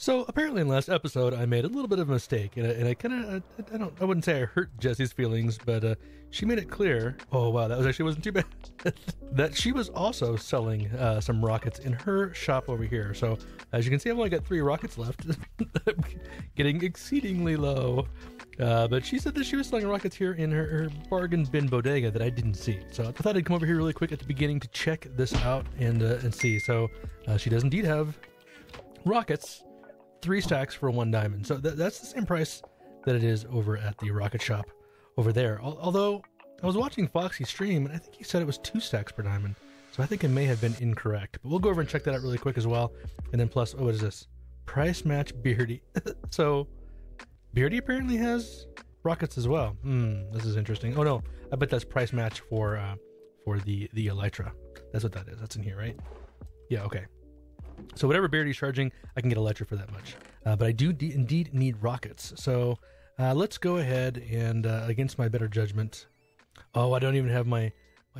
So apparently in last episode I made a little bit of a mistake, and I kind of I wouldn't say I hurt Jessie's feelings, but she made it clear. Oh wow, that was actually wasn't too bad. That she was also selling some rockets in her shop over here. So as you can see, I've only got 3 rockets left, getting exceedingly low. But she said that she was selling rockets here in her bargain bin bodega that I didn't see. So I thought I'd come over here really quick at the beginning to check this out and see. So she does indeed have rockets. 3 stacks for 1 diamond. So that's the same price that it is over at the rocket shop over there. Although I was watching Foxy stream and I think he said it was 2 stacks per diamond. So I think it may have been incorrect. But we'll go over and check that out really quick as well. And then plus, oh, what is this? Price match Beardy. So Beardy apparently has rockets as well. This is interesting. Oh no, I bet that's price match for the Elytra. That's what that is. That's in here, right? Yeah, okay. So whatever Beardy's charging, I can get Elytra for that much. But I do indeed need rockets. So let's go ahead and, against my better judgment... Oh, I don't even have my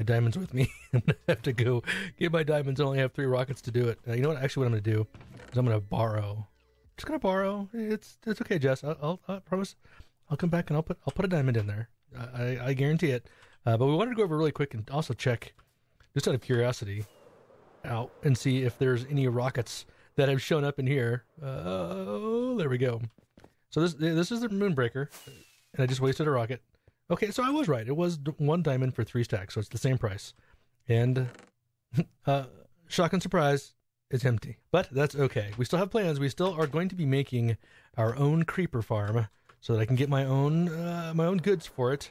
diamonds with me. I'm going to have to go get my diamonds. I only have 3 rockets to do it. You know what? Actually, what I'm going to do is I'm going to borrow. Just going to borrow. It's okay, Jess. I promise I'll come back and I'll put a diamond in there. I guarantee it. But we wanted to go over really quick and also check, just out of curiosity, out and see if there's any rockets that have shown up in here. Oh, there we go. So this is the Moonbreaker, and I just wasted a rocket. Okay, so I was right. It was 1 diamond for 3 stacks, so it's the same price. And shock and surprise, it's empty. But that's okay. We still have plans. We still are going to be making our own creeper farm so that I can get my own goods for it.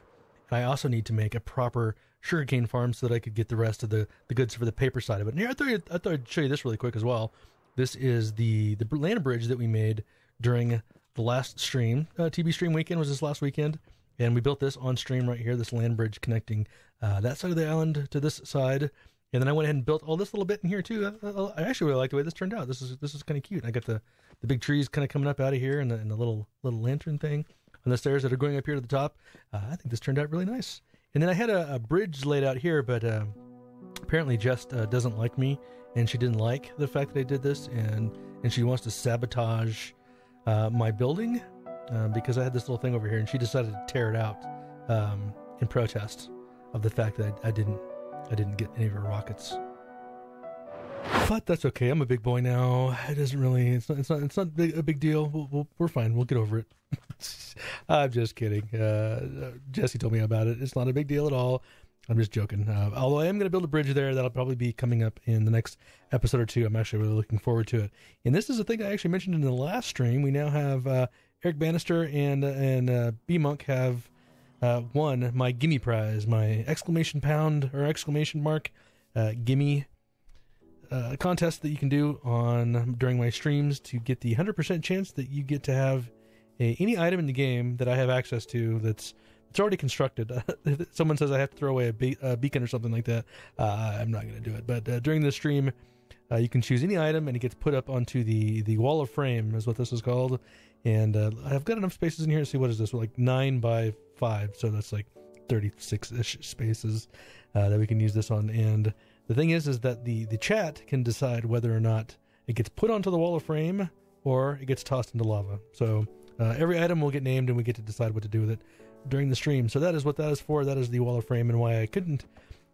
And I also need to make a proper sugarcane farm so that I could get the rest of the goods for the paper side of it. And here, I thought I'd show you this really quick as well. This is the land bridge that we made during the last stream. TB stream weekend was this last weekend. And we built this on stream right here, this land bridge connecting that side of the island to this side. And then I went ahead and built all this little bit in here too. I actually really like the way this turned out. This is kind of cute. I got the big trees kind of coming up out of here and the little lantern thing on the stairs that are going up here to the top. I think this turned out really nice. And then I had a bridge laid out here, but apparently Jess doesn't like me, and she didn't like the fact that I did this, and she wants to sabotage my building because I had this little thing over here, and she decided to tear it out in protest of the fact that I didn't get any of her rockets. But that's okay. I'm a big boy now. It doesn't really. It's not a big deal. We're fine. We'll get over it. I'm just kidding. Jesse told me about it. It's not a big deal at all. I'm just joking. Although I am going to build a bridge there that'll probably be coming up in the next episode or 2. I'm actually really looking forward to it. And this is a thing I actually mentioned in the last stream. We now have Eric Bannister and B Monk have won my gimme prize, my exclamation mark gimme contest that you can do during my streams to get the 100% chance that you get to have any item in the game that I have access to that's already constructed. If someone says I have to throw away a beacon or something like that, I'm not going to do it. But during the stream, you can choose any item and it gets put up onto the wall of frame is what this is called. And I've got enough spaces in here to see, what is this? Like 9 by 5, so that's like 36-ish spaces that we can use this on. And the thing is that the chat can decide whether or not it gets put onto the wall of frame or it gets tossed into lava. So every item will get named and we get to decide what to do with it during the stream. So that is what that is for. That is the wall of frame, and why I couldn't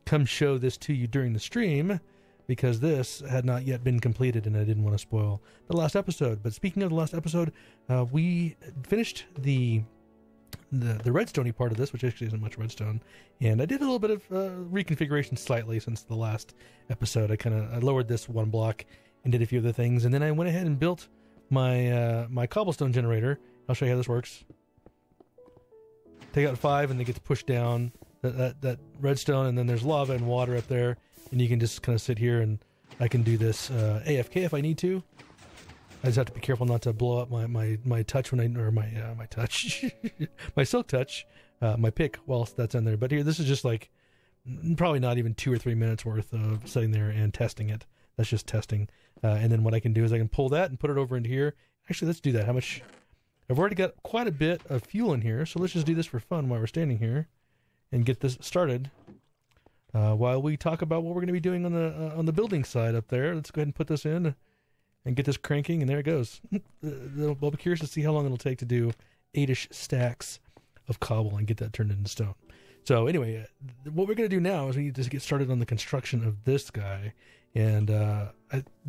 come show this to you during the stream, because this had not yet been completed and I didn't want to spoil the last episode. But speaking of the last episode, we finished the redstone-y part of this, which actually isn't much redstone, and I did a little bit of reconfiguration slightly since the last episode. I lowered this 1 block and did a few other things, and then I went ahead and built my cobblestone generator. I'll show you how this works. Take out 5 and it gets pushed down that redstone, and then there's lava and water up there, and you can just kind of sit here and I can do this AFK if I need to. I just have to be careful not to blow up my touch my touch, my silk touch, my pick whilst that's in there. But here, this is just like probably not even 2 or 3 minutes worth of sitting there and testing it. That's just testing. And then what I can do is I can pull that and put it over into here. Actually, let's do that. How much? I've already got quite a bit of fuel in here, so let's just do this for fun while we're standing here and get this started. While we talk about what we're going to be doing on the building side up there, let's go ahead and put this in. and get this cranking, and there it goes. I'll be curious to see how long it'll take to do 8-ish stacks of cobble and get that turned into stone. So anyway, what we're going to do now is we need to get started on the construction of this guy. And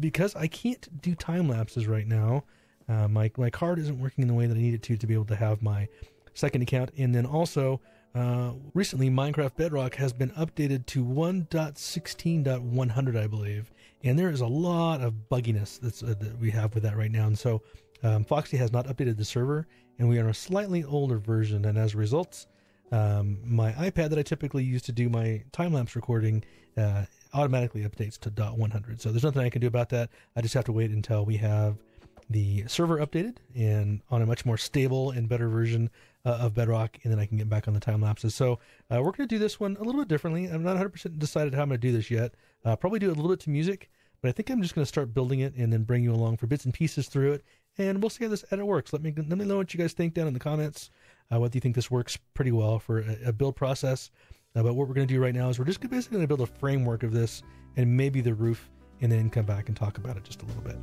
because I can't do time lapses right now, my card isn't working in the way that I need it to be able to have my second account. And then also, recently Minecraft Bedrock has been updated to 1.16.100, I believe. And there is a lot of bugginess that we have with that right now. And so Foxy has not updated the server, and we are on a slightly older version. And as a result, my iPad that I typically use to do my time-lapse recording automatically updates to .100. So there's nothing I can do about that. I just have to wait until we have the server updated and on a much more stable and better version of Bedrock, and then I can get back on the time lapses. So we're going to do this one a little bit differently. I'm not 100% decided how I'm going to do this yet. Probably do a little bit to music, but I think I'm just going to start building it and then bring you along for bits and pieces through it, and we'll see how this edit works. Let me know what you guys think down in the comments. Whether you think this works pretty well for a build process. But what we're going to do right now is we're just basically going to build a framework of this and maybe the roof, and then come back and talk about it just a little bit.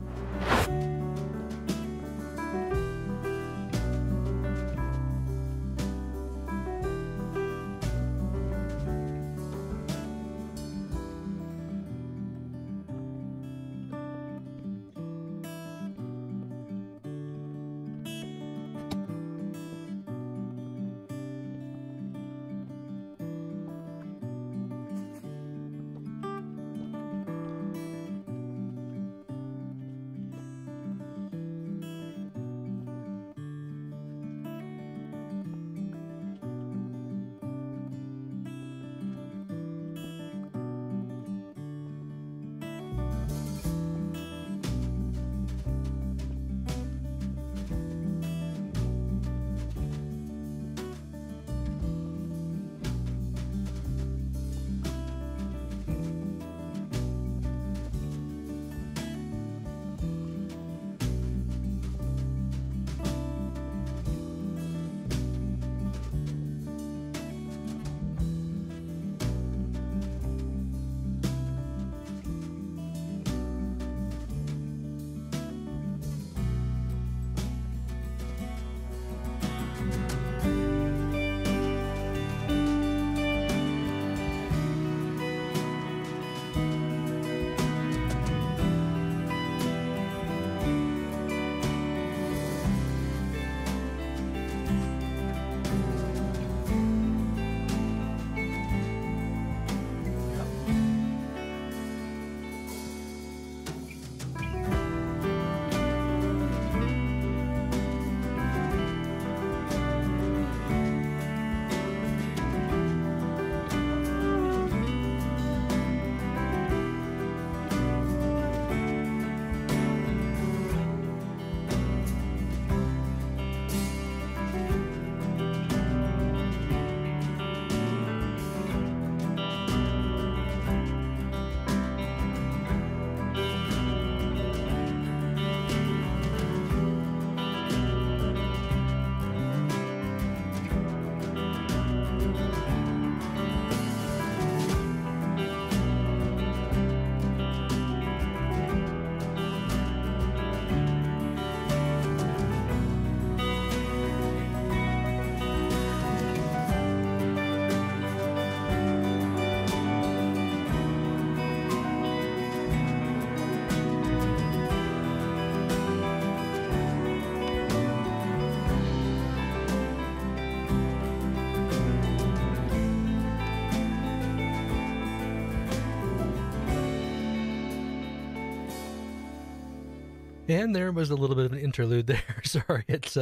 And there was a little bit of an interlude there. Sorry, it's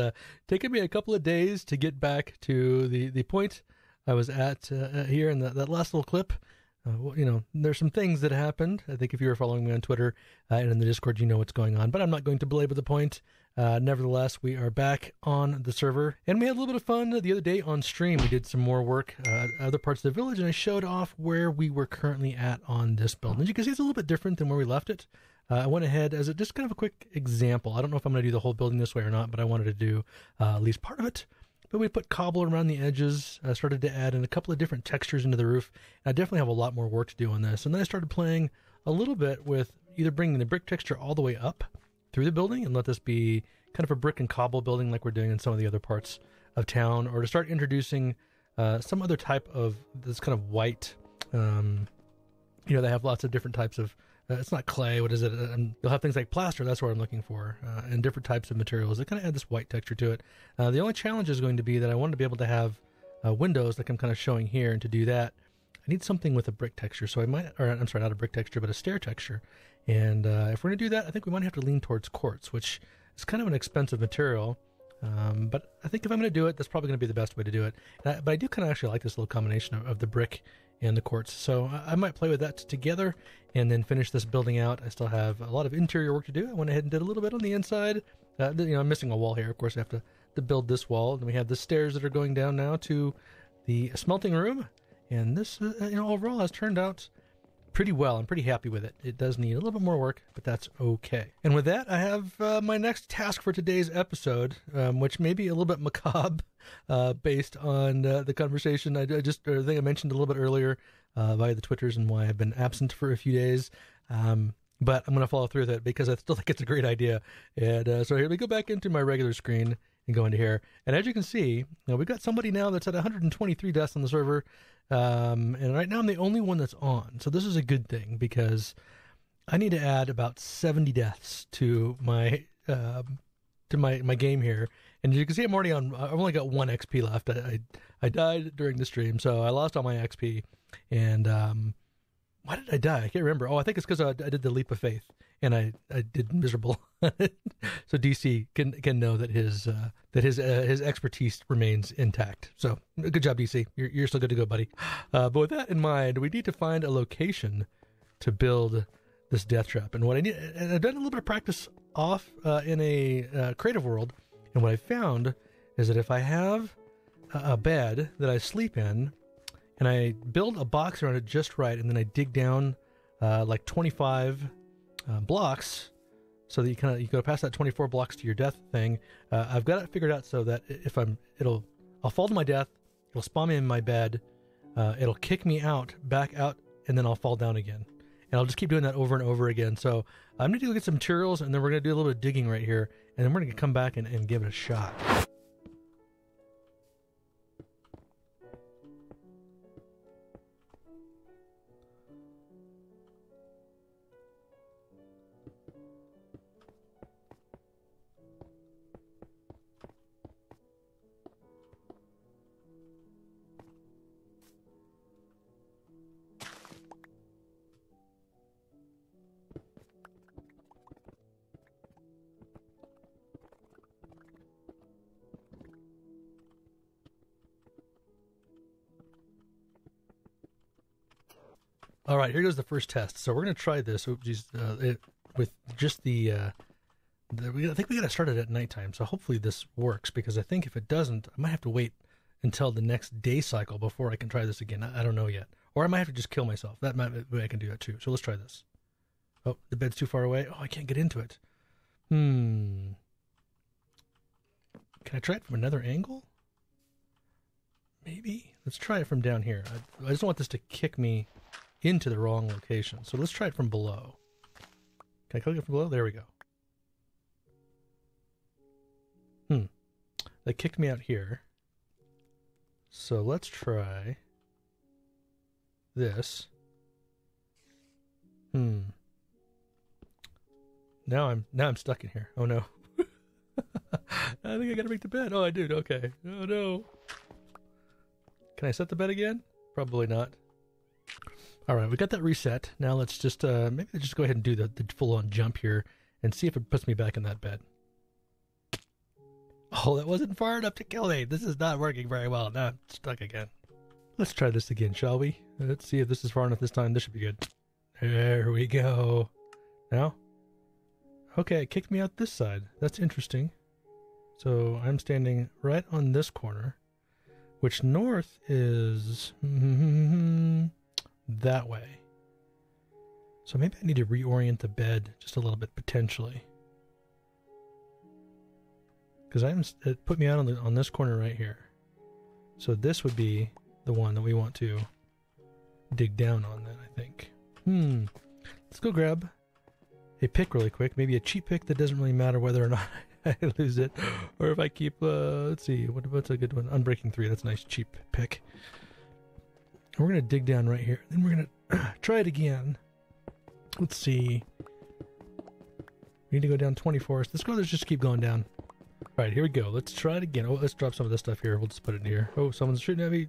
taken me a couple of days to get back to the point I was at here in that last little clip. There's some things that happened. I think if you were following me on Twitter and in the Discord, you know what's going on. But I'm not going to belabor the point. Nevertheless, we are back on the server. And we had a little bit of fun the other day on stream. We did some more work other parts of the village, and I showed off where we were currently at on this build. And as you can see, it's a little bit different than where we left it. I went ahead as just kind of a quick example. I don't know if I'm going to do the whole building this way or not, but I wanted to do at least part of it. But we put cobble around the edges, started to add in a couple of different textures into the roof. I definitely have a lot more work to do on this. And then I started playing a little bit with either bringing the brick texture all the way up through the building and let this be kind of a brick and cobble building like we're doing in some of the other parts of town, or to start introducing some other type of this kind of white, they have lots of different types of, it's not clay, what is it? You'll have things like plaster, that's what I'm looking for, and different types of materials that kind of add this white texture to it. The only challenge is going to be that I want to be able to have windows like I'm kind of showing here, and to do that, I need something with a brick texture. So I'm sorry, not a brick texture, but a stair texture. And if we're going to do that, I think we might have to lean towards quartz, which is kind of an expensive material. But I think if I'm going to do it, that's probably going to be the best way to do it. But I do kind of actually like this little combination of the brick and the quartz. So I might play with that together and then finish this building out. I still have a lot of interior work to do. I went ahead and did a little bit on the inside. I'm missing a wall here. Of course, I have to build this wall. And we have the stairs that are going down now to the smelting room. And this, overall has turned out pretty well. I'm pretty happy with it. It does need a little bit more work, but that's okay. And with that, I have my next task for today's episode, which may be a little bit macabre, based on the conversation I think I mentioned a little bit earlier via the Twitters and why I've been absent for a few days. But I'm going to follow through with it because I still think it's a great idea. And so here we go back into my regular screen and go into here. And as you can see, we've got somebody now that's at 123 deaths on the server. And right now I'm the only one that's on. So this is a good thing because I need to add about 70 deaths to my my game here. And you can see I'm already on, I've only got 1 XP left. I died during the stream, so I lost all my XP. And why did I die? I can't remember. Oh, I think it's because I did the leap of faith and I did miserable. So DC can know that his expertise remains intact. So good job, DC. You're still good to go, buddy. But with that in mind, we need to find a location to build this death trap. And what I need, and I've done a little bit of practice off in a creative world. And what I found is that if I have a bed that I sleep in, and I build a box around it just right, and then I dig down like 25 blocks, so that you go past that 24 blocks to your death thing. I've got it figured out so that if I'll fall to my death, it'll spawn me in my bed, it'll kick me back out, and then I'll fall down again. And I'll just keep doing that over and over again. So I'm going to go get some materials, and then we're going to do a little bit of digging right here, and then we're going to come back and give it a shot. All right, here goes the first test. So we're going to try this with just I think we got to start it at nighttime. So hopefully this works, because I think if it doesn't, I might have to wait until the next day cycle before I can try this again. I don't know yet. Or I might have to just kill myself. I can do that too. So let's try this. Oh, the bed's too far away. Oh, I can't get into it. Can I try it from another angle? Maybe. Let's try it from down here. I just don't want this to kick me into the wrong location. So let's try it from below. Can I click it from below? There we go. They kicked me out here. So let's try this. Now I'm stuck in here. Oh no. I think I gotta make the bed. Oh, I do. Okay. Oh no. Can I set the bed again? Probably not. All right, we got that reset. Now let's just maybe just go ahead and do the full-on jump here and see if it puts me back in that bed. Oh, that wasn't far enough to kill me. This is not working very well. Now I'm stuck again. Let's try this again, shall we? Let's see if this is far enough this time. This should be good. There we go. Now? Okay, it kicked me out this side. That's interesting. So I'm standing right on this corner, which north is that way. So maybe I need to reorient the bed just a little bit, potentially. Because it put me out on this corner right here. So this would be the one that we want to dig down on then, I think. Let's go grab a pick really quick. Maybe a cheap pick that doesn't really matter whether or not I lose it. Or if I keep, let's see, what's a good one? Unbreaking 3, that's a nice cheap pick. And we're going to dig down right here. Then we're going to try it again. Let's see. We need to go down 24. Let's just keep going down. All right, here we go. Let's try it again. Oh, let's drop some of this stuff here. We'll just put it in here. Oh, someone's shooting at me.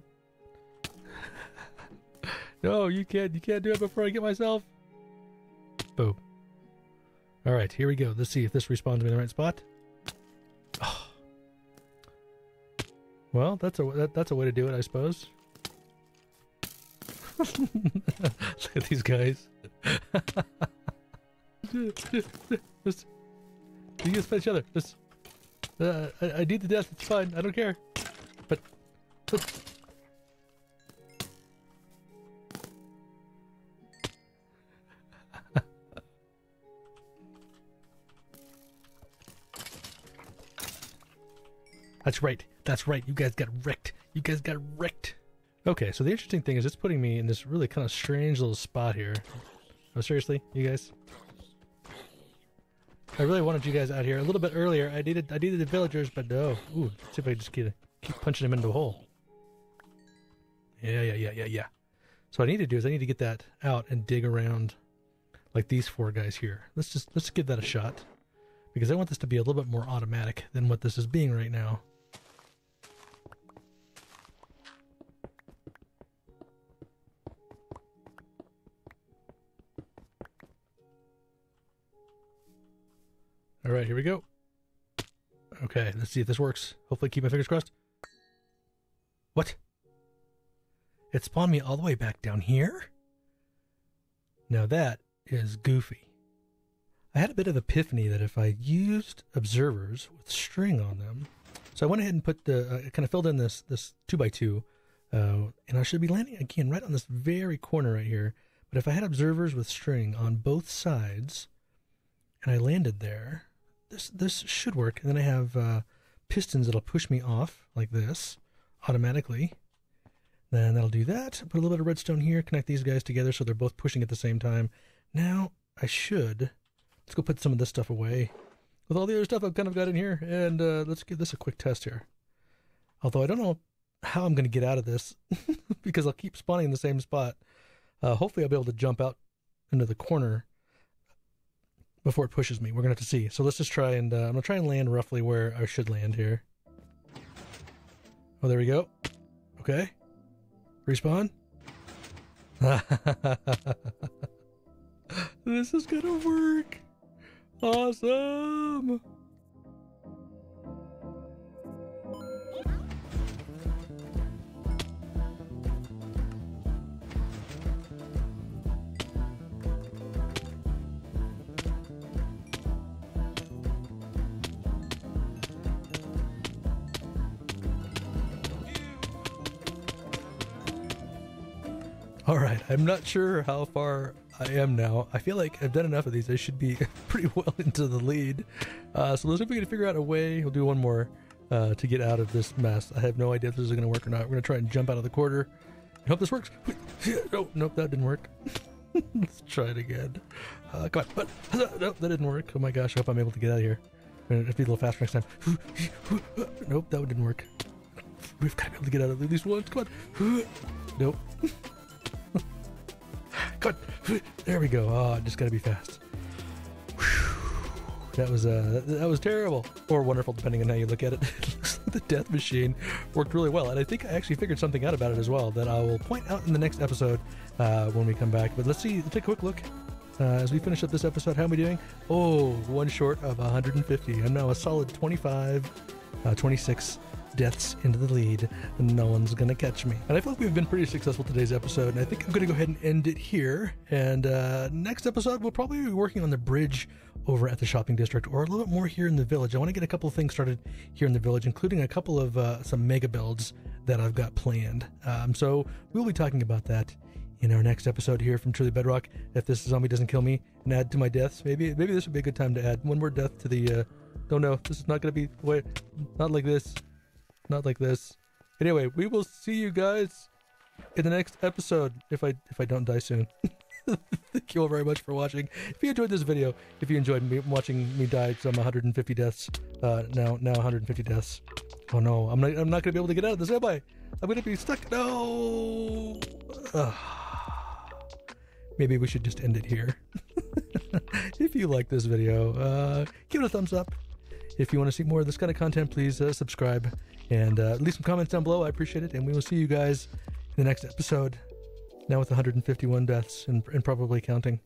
No, you can't do it before I get myself. Boom. All right, here we go. Let's see if this respawns me in the right spot. Oh. Well, that's a way to do it, I suppose. Look at these guys. Just, you guys fight each other. Just, I need the death. It's fine. I don't care. But that's right. That's right. You guys got wrecked. You guys got wrecked. Okay, so the interesting thing is it's putting me in this really kind of strange little spot here. Oh, seriously, you guys? I really wanted you guys out here a little bit earlier. I needed the villagers, but no. Ooh, let's see if I can just keep punching them into a hole. Yeah. So what I need to do is I need to get that out and dig around like these 4 guys here. Let's give that a shot. Because I want this to be a little bit more automatic than what this is being right now. All right, here we go. Okay, let's see if this works. Hopefully keep my fingers crossed. What? It spawned me all the way back down here? Now that is goofy. I had a bit of epiphany that if I used observers with string on them, so I went ahead and put the, kind of filled in this 2x2, and I should be landing again right on this very corner right here. But if I had observers with string on both sides, and I landed there, this should work. And then I have pistons that'll push me off like this automatically. Then that'll do that. Put a little bit of redstone here, connect these guys together so they're both pushing at the same time. Now I should, let's go put some of this stuff away with all the other stuff I've kind of got in here. And let's give this a quick test here. Although I don't know how I'm going to get out of this because I'll keep spawning in the same spot. Hopefully I'll be able to jump out into the corner before it pushes me. We're going to have to see. So let's just try and, I'm going to try and land roughly where I should land here. Oh, there we go. Okay. Respawn. This is going to work. Awesome. All right, I'm not sure how far I am now. I feel like I've done enough of these. I should be pretty well into the lead. So let's see if we can figure out a way. We'll do one more to get out of this mess. I have no idea if this is going to work or not. We're going to try and jump out of the quarter. I hope this works. Nope, that didn't work. Let's try it again. Come on. Nope, that didn't work. Oh my gosh, I hope I'm able to get out of here. I'm going to be a little faster next time. Nope, that one didn't work. We've got to be able to get out of at least once. Come on. Nope. Come on. There we go. Oh, I just got to be fast. That was terrible or wonderful, depending on how you look at it. The death machine worked really well, and I think I actually figured something out about it as well that I will point out in the next episode when we come back. But let's take a quick look as we finish up this episode. How am we doing? Oh, one short of 150. I'm now a solid 26 deaths into the lead, and no one's gonna catch me. And I feel like we've been pretty successful today's episode, and I think I'm gonna go ahead and end it here. And next episode we'll probably be working on the bridge over at the shopping district, or a little bit more here in the village. I want to get a couple of things started here in the village, including a couple of some mega builds that I've got planned. So we'll be talking about that in our next episode here from Truly Bedrock. If this zombie doesn't kill me and add to my deaths, maybe this would be a good time to add one more death to the don't know, this is not gonna be the way, not like this. Not like this. Anyway, we will see you guys in the next episode if I don't die soon. Thank you all very much for watching. If you enjoyed this video, if you enjoyed me watching me die some 150 deaths, now 150 deaths. Oh no, I'm not gonna be able to get out of this, am I? I'm gonna be stuck. No. Maybe we should just end it here. If you like this video, give it a thumbs up. If you want to see more of this kind of content, please subscribe and leave some comments down below. I appreciate it, and we will see you guys in the next episode. Now with 151 deaths and probably counting.